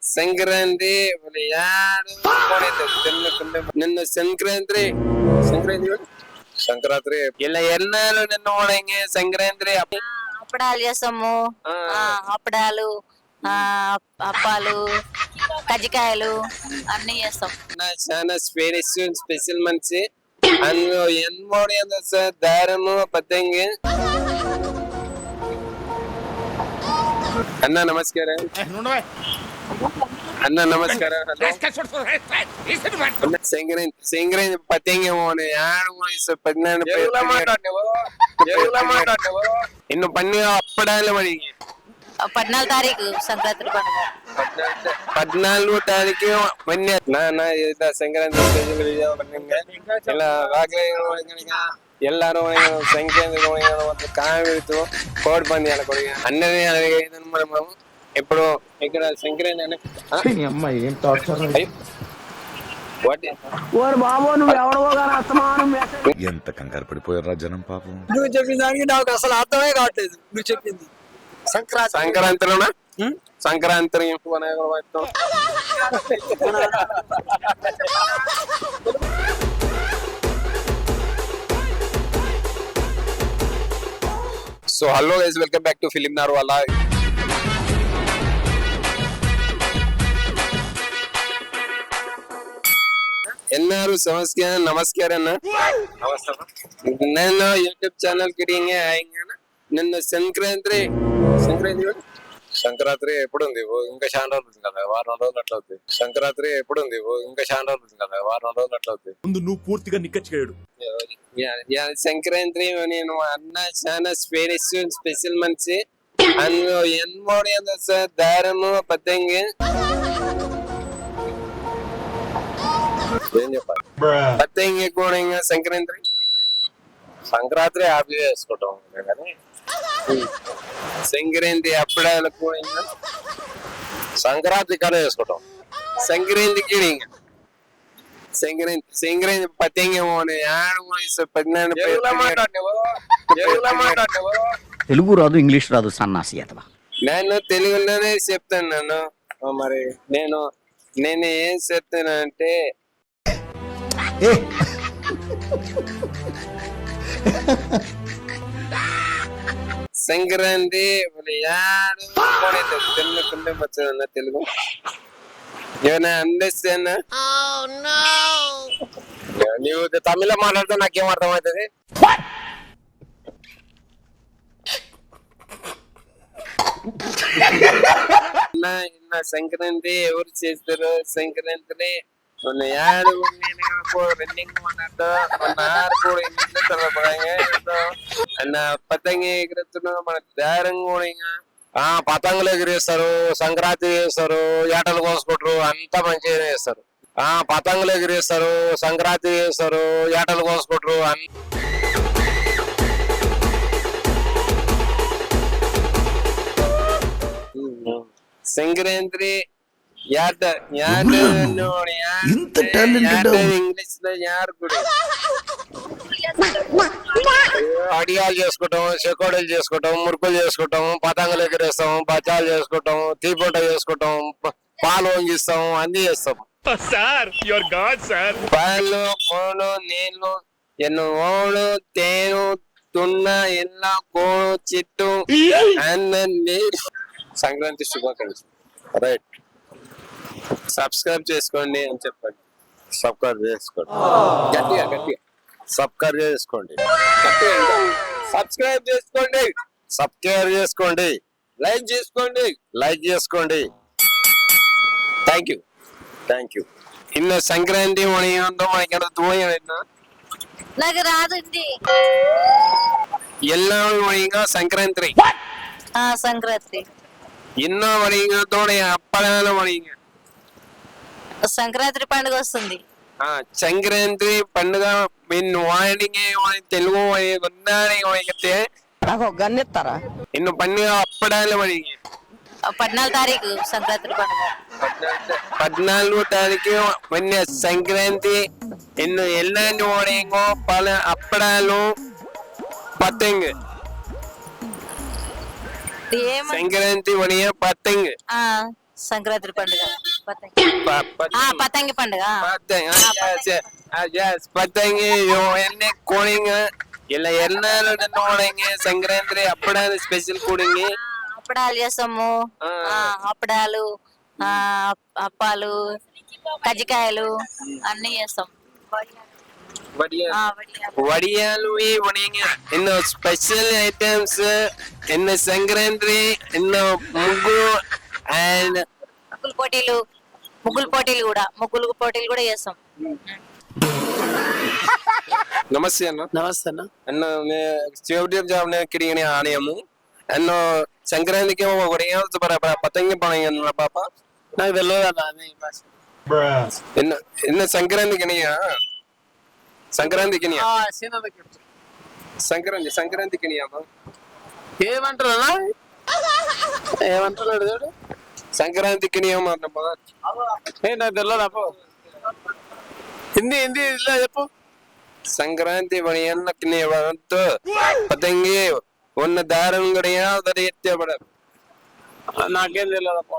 ಸಂಕ್ರಾಂತಿ ಯಾರು ನಿನ್ನ ಸಂಕ್ರಾಂತಿ సంక్రాంతి ఇలా ఎన్నాళ్ళు నిన్న ఓడంగి సంక్రాంతి అప్పడాలు చేస్తాము. అప్పడాలు, అప్పాలు, కజ్జికాయలు అన్ని చేస్తాం. చాలా స్పెషల్ మనిషి అందులో ఎన్మోడి దారము పతంగి అన్న నమస్కారం. అన్న నమస్కారం. సంక్రాంతి పతంగి ఇನ್ನು పండుగ అప్పడాలు మరి 14 తారీఖు సంక్రాంతి పండుగ. 14 తారీఖు సంక్రాంతి ಎಲ್ಲ ಎಲ್ಲಾರು సంక్రాంతి కావిడుతూ కోడి పందాలు కొడి అన్నది మనం ఇప్పుడు ఇక్కడ సంక్రాంతి ఎంత కంగారు పడిపోయారా జనం పాపం. నువ్వు చెప్పిన దానికి నాకు అసలు అర్థమే కావట్లేదు. నువ్వు చెప్పింది సంక్రాంతిలోనా? Sankranti so hello guys, welcome back to film Narwala. ಎಲ್ಲರೂ ನಮಸ್ಕಾರ నేను యూట్యూబ్ ఛానల్ కిడింగే ఆయంగా నిన్న సంక్రాంతి ఎప్పుడు ఉంది? ఇంకా చాలా రోజులు ఉంది కదా, వారం రోజులు అట్లా అవుతాయి. సంక్రాంతి ఎప్పుడు ఉంది? ఇంకా చాలా రోజులు ఉంది కదా, వారం రోజులు అట్లా అవుతాయి. ముందు నువ్వు పూర్తిగా నిక్కచ్చేయడు. సంక్రాంతి నేను అన్న చాలా స్పెషల్ మనిషి అందులో ఎన్మోడి దారము పతంగి ఏం చెప్పాలి. పతంగి కూడా ఇంకా సంక్రాంతి హ్యాపీ చేసుకుంటాం కానీ సంక్రాంతి అప్పుడాలు కూడా ఇంకా సంక్రాంతి కడ చేసుకుంటాం. సంక్రాంతికి ఇంకా సంక్రాంతి పతంగి తెలుగు రాదు, ఇంగ్లీష్ రాదు, సన్నాసి అతవా. నేను తెలుగులోనే చెప్తాను. మరి నేను ఏం చెప్తానంటే సంక్రాంతి తెలుగు తెలుగు ఏమైనా అందేస్తానా? నువ్వు తమిళ మాట్లాడితే నాకేం అర్థమవుతుంది? సంక్రాంతి ఎవరు చేస్తారు? సంక్రాంతిని పతంగి ఎగురుతున్నాం, మన దారం కూడా పతంగులు ఎగిరేస్తారు, సంక్రాంతి చేస్తారు, ఏటలు కోసుకుంటారు, అంతా మంచిగా చేస్తారు. పతంగులు ఎగిరేస్తారు, సంక్రాంతి చేస్తారు, ఏటలు కోసుకుంటారు. సంక్రాంతి ఇంగ్లీష్ లో యారు కూడా అడియాలు చేసుకుంటాం, చెకోడీలు చేసుకుంటాం, మురుకులు చేసుకుంటాం, పతంగులు ఎగిరేస్తాం, బచ్చాలు చేసుకుంటాం, తీపొంట చేసుకుంటాం, పాలు వంగిస్తాం, అన్ని చేస్తాం. పాలు కోలు నీళ్లు ఎన్ను ఓడు తేను తున్న ఎల్ల కోడు చిట్టు అన్నీ. సంక్రాంతి శుభాకాంక్షలు. రైట్, సబ్స్క్రైబ్ చేసుకోండి అని చెప్పండి. సబ్స్క్రైబ్ చేసుకోండి, గట్టిగా సబ్స్క్రైబ్ చేసుకోండి, సబ్స్క్రైబ్ చేసుకోండి, సబ్స్క్రైబ్ చేసుకోండి, లైక్ చేసుకోండి. Thank you. ఇన్న సంక్రాంతి మనతో మనకి దూరం నాకు రాదు ಎಲ್ಲ ಮಣಿಗ ಸಂಕ್ರಾಂತಿ సంక్రాంతి ఇన్న మణిగతోడ అప్పడాల మణిగ సంక్రాంతి పండుగ వస్తుంది. సంక్రాంతి పండుగ నిన్ను వాడికి తెలుగు కొన్నాడితే నాకు గన్నెత్తారా? ఇನ್ನು పండుగ అప్పడాల మణిగ 14 తారీఖు సంక్రాంతి పండుగ. 14 తారీఖు మొన్న సంక్రాంతి ఇನ್ನು ఎల్లాంటి ఓడింగో పల అప్పడాలు పతంగ్. సంక్రాంతి ఒడియ పతంగ్, సంక్రాంతి పండుగ పతంగి పతంగి పండుగ ಪತಂಗಿ ಎಣ್ಣೆ ಕೋಳಿಂಗ ಇಲ್ಲ ಎಲ್ಲಾರು ನೋಡಂಗೆ సంక్రాంతి అప్పడాలు స్పెషల్ కూడింగి అప్పడాలు చేస్తాము అప్పడాలు అప్పాలు కజ్జికాయలు అన్ని చేస్తాం వడియాలు ఇನ್ನು స్పెషల్ ఐటమ్స్ ఇನ್ನು సంక్రాంతి ఇನ್ನು ముగ్గు అండ్ ముగ్గులు పోటీలు కూడా చేస్తాం నమస్తే అన్న నమస్తే అన్న. అన్న స్టేడియం జాబ్ కిడిగిన ఆలయము అన్న సంక్రాంతికి పతంగి పడగ పాప నాకు తెలియదు అన్న అది భాష. ఇన్న సంక్రాంతికి సంక్రాంతికి సీనన్నకి చెప్తా. సంక్రాంతికి ఏమంటారు అన్న ఏమంటున్నాడు చూడు. సంక్రాంతికి నాకు తెలియదు అప్పు హిందీ ఇలా చెప్పు. సంక్రాంతి పడియన్నకి పతంగి ఉన్న దారం కూడా ఎత్తేపడ నాకేం తెలియదు అప్పు.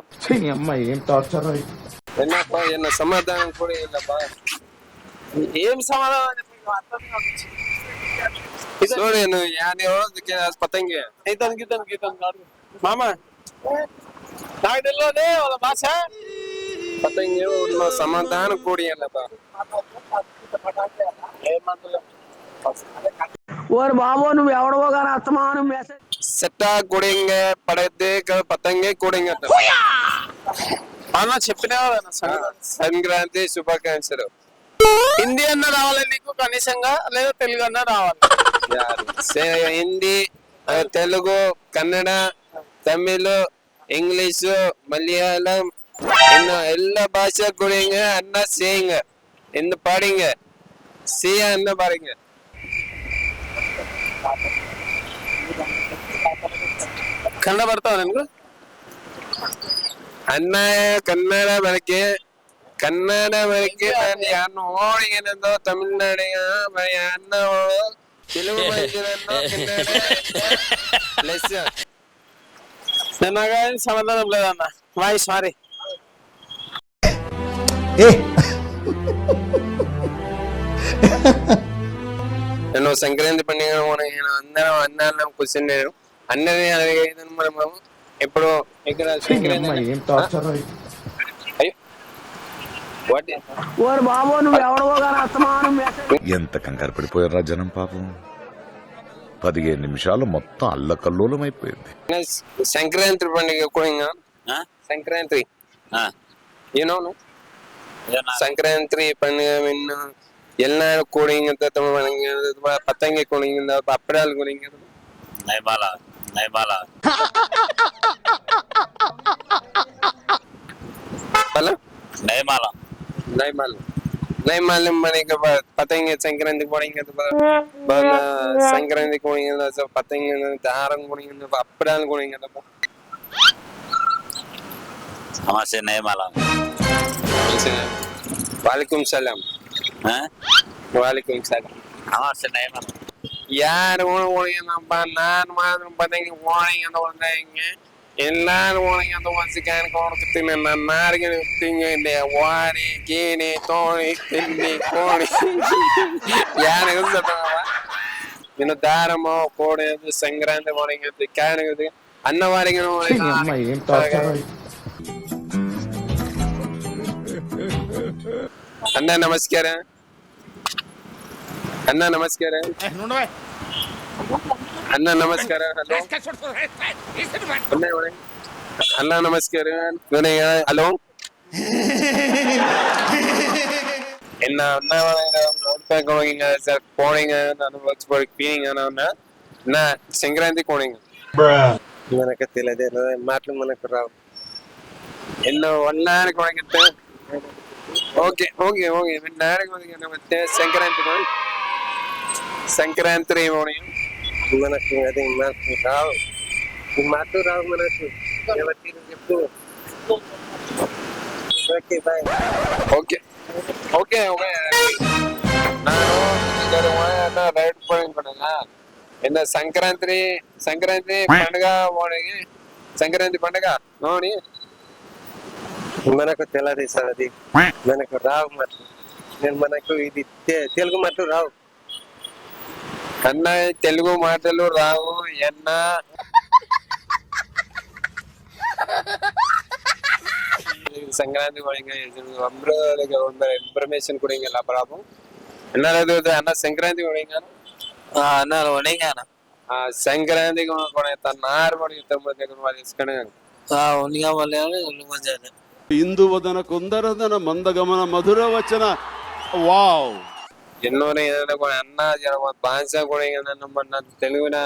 ఎన్న సమాధానం కూడా ఇల్లప్పా ఏం సమాధానం చెప్పు. అర్థం కాదు. చూడు నువ్వు యాని పతంగి గీతం కాదు మామ నాకు తెలియదే వాళ్ళ భాష. పతంగి ఉన్న సమాధానం కూడా ఇల్లప్పా ఓరు బాబు నువ్వు ఎవడవో కానీ అస్తమానం మెసేజ్ సెట్టా కూడింగే పడద్దే పతంగి కూడింగ అన్న చెప్పినావు సంక్రాంతి శుభాకాంక్షలు హిందీ అన్న రావాలి నీకు కనీసంగా లేదా తెలుగు అన్న రావాలి. హిందీ తెలుగు కన్నಡ తమిళ్ ఇంగ్లీష్ మలయాళం எல்லா பாஷா கூடங்க அண்ணா செய்யுங்க இந்த பாடிங்க செய்ய அண்ணா பாருங்க కన్నడ పడతావు నీకు ಅಣ್ಣ ಕನ್ನಡ ಬಳಕೆ ನಾನು ಯಾರನ್ನ ಹೋಳಿಗೆನಂದು ತಮಿಳ್ನಾಡಿಗ ಅಣ್ಣ తెలుగు లెస్ నిన్నగా సమాధానం లేదన్న వాయిస్ సారీ. నేను సంక్రాంతి పండుగ అందరం అన్నాను కూర్చుని అందరినీ అడిగేది మనము ఇప్పుడు ఇక్కడ ఓరు బాబు నువ్వు ఎవడవో కానీ అస్తమానం మెసేజ్. ఎంత కంగారు పడిపోయారా జనం పాపం 15 నిమిషాలు మొత్తం అల్లకల్లోలం అయిపోయింది. సంక్రాంతి పండుగ కూడా సంక్రాంతి యూనో ಸಂಕ್ರಾಂತಿ ಪಂಡಿಗೆ ಎಲ್ಲಾರು ಕೂಡಿಂಗ ಪತಂಗಿ ಕೂಡಿಂಗ ಅಪ್ಪಡಾಲು ಕೂಡಿಂಗ ನೈಮಾಲ ಮನೆಗೆ ಪತಂಗಿ ಸಂಕ್ರಾಂತಿ ಕೂಡಿಂಗ ಸಂಕ್ರಾಂತಿ ಕೂಡಿಂಗ ಪತಂಗಿ ದಾರಂ ಕೂಡಿಂಗ ಅಪ್ಪಡಾಲು ಕೂಡಿಂಗ हमारे नैमाल वालेकुम सलाम वालेकुम सलाम हमारे नैमाल यार ನಾನು ಮಾತ್ರ ಪತಂಗಿ ಓಣಿಂಗ ಎಲ್ಲಾರು ಓಣಿಂಗ ಒನ್ಸಿಕಾನ್ ಕೊಡ್ತೀನಿ ನನ್ನ ನಾರಿಗೆ ತಿಂಗಿದೆ ವಾರಿ ಕೀನಿ ತೋಣಿ ತಿಂಡಿ ಕೋಣಿ ಯಾರು ಇನ್ನು ದಾರಮ್ಮ ಕೋಡಿ ಸಂಕ್ರಾಂತಿ ಓಣಿಂಗ ಕ್ಯಾನಿಗೆ ಅನ್ನವಾರಿಗೆ ಅಣ್ಣ ನಮಸ್ಕಾರ ಅಣ್ಣ ನಮಸ್ಕಾರ ಅಣ್ಣ ನಮಸ್ಕಾರ ಹಲೋ ಅಣ್ಣ ನಮಸ್ಕಾರ ಹಲೋ என்ன அண்ணா போனீங்க சார் போனீங்க நான் பீனிங்க என்ன సంక్రాంతి போனீங்க మనకు తెలియదు మాటలు మనకు రావు ఎన్నో ఒన్నానికి కొనగితే ఓకే ఓకే ఓకే నాడికి ಮತ್ತೆ సంక్రాంతి పోనీ మనకు అది మనకు రావు మాటలు రావు మనకు చెప్పు okay bye okay okay okay ನಾನು ರೈಡ್ போனேன் என்ன సంక్రాంతి పండుగ పోనీ సంక్రాంతి పండుగ ನೋಡಿ మనకు తెలది సార్ అది మనకు రావు మరి నేను మనకు ఇది తెలుగు మాటలు రావు అన్న తెలుగు మాటలు రావు ఎన్న ಸಂಕ್ರಾಂತಿ ಒಳಗೆ ಇನ್ಫಾರ್ಮೇಶನ್ ಕೊಡಂಗಿಲ್ಲ ಪ್ರಾಬ್ಲಮ್ ಎಲ್ಲರೂ ಅನ್ನ ಸಂಕ್ರಾಂತಿ ಒಳಗ అన్న వణిగాన ఆ సంక్రాంతికి కొనేత నారు పడితే తీసుకొని వణిగా మళ్ళీ ఇందువదన కుందరదన మందగమన మధుర వచన వావ్ ಇನ್ನೂರ ಅನ್ನ ಜನ ಭಾಷೆ ಕೊಡಂಗ ನಮ್ಮ ತೆಲುಗಿನ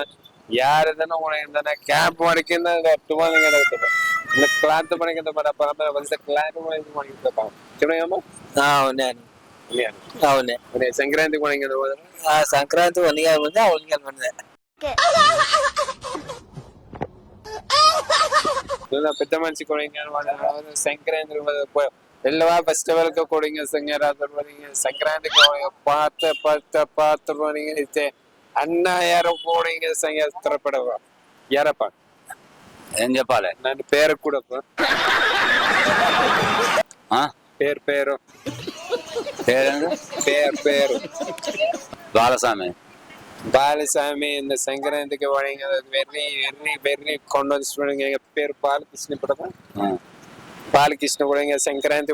ಯಾರದನ್ನ ಕೊಡಂಗ ಕ್ಯಾಂಪ್ ಮಾಡ್ಕಿಂದ ತುಂಬಾ క్లాత్ పనికింద మన పరంపర వలస క్లాత్ పనికిందప్ప చూడమ్మా అవునే సంక్రాంతి పనికింద సంక్రాంతి వణిగా ముందే వణిగా ముందే పెద్ద మనిషి కొడంగా సంక్రాంతి ಎಲ್ಲವಾ ಫೆಸ್ಟಿವಲ್ ಕೊಡಿಂಗ ಸಂಕ್ರಾಂತಿ ಪಾತ್ರ ಅನ್ನ ಯಾರು ಕೊಡಿಂಗ ಸಂಗಪಡವ ಯಾರಪ್ಪ ఏం చెప్పాలి ನನ್ನ పేరు ಕೂಡಪ್ಪ పేరు పేరు పేరు బాలస్వామి బాలస్వామి இந்த సంక్రాంతికి వణింగ వెర్రి కొండొచ్చి పేరు బాలకృష్ణ పడప బాలకృష్ణ కూడా ఇంకా సంక్రాంతి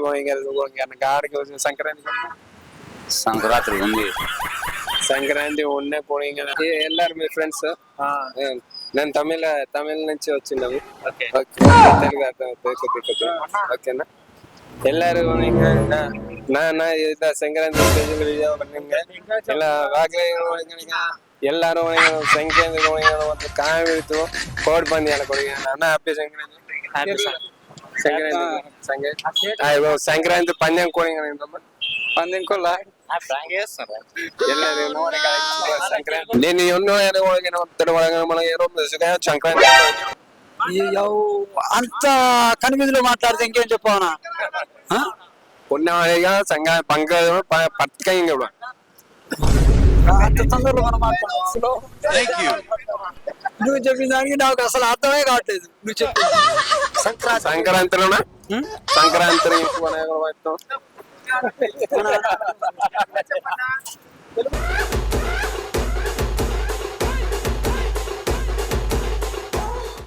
గాడికి సంక్రాంతి సంక్రాంతి ఉంది సంక్రాంతి ఉన్నే పోయింగ్ ಎಲ್ಲಾರು మీ ఫ్రెండ్స్ నేను తమిళ నుంచి వచ్చినాము తెలుగు ఓకేనా ಎಲ್ಲಾರು ನಾ ಸಂಕ್ರಾಂತಿ ಎಲ್ಲ ವಾಗ್ಲೇ ಎಲ್ಲಾರು ಸಂಕ್ರಾಂತಿ ಒಂದು ಕಾಯಿ ಬಿಡ್ತು ಕೋಡ್ ಬಂದಿ ಅಲ್ಲ ಕೊಡಿ ಅನ್ನ ಹ್ಯಾಪಿ ಸಂಕ್ರಾಂತಿ సంక్రాంతి పందెం కోడింగ్ పందెం కొల్ల సంక్రాంతి నేను సంక్రాంతి అంత కనిమిదిలో మాట్లాడితే ఇంకేం చెప్పావనా కొన్నవాడిగా సంక్రాంతి పంక పట్టుకాయ కూడా అంత తొందరలో మనం మాట్లాడుతున్నాం నువ్వు చెప్పిన దానికి నాకు అసలు అర్థమే కావట్లేదు నువ్వు చెప్పి సంక్రాంతిలోనా సంక్రాంతి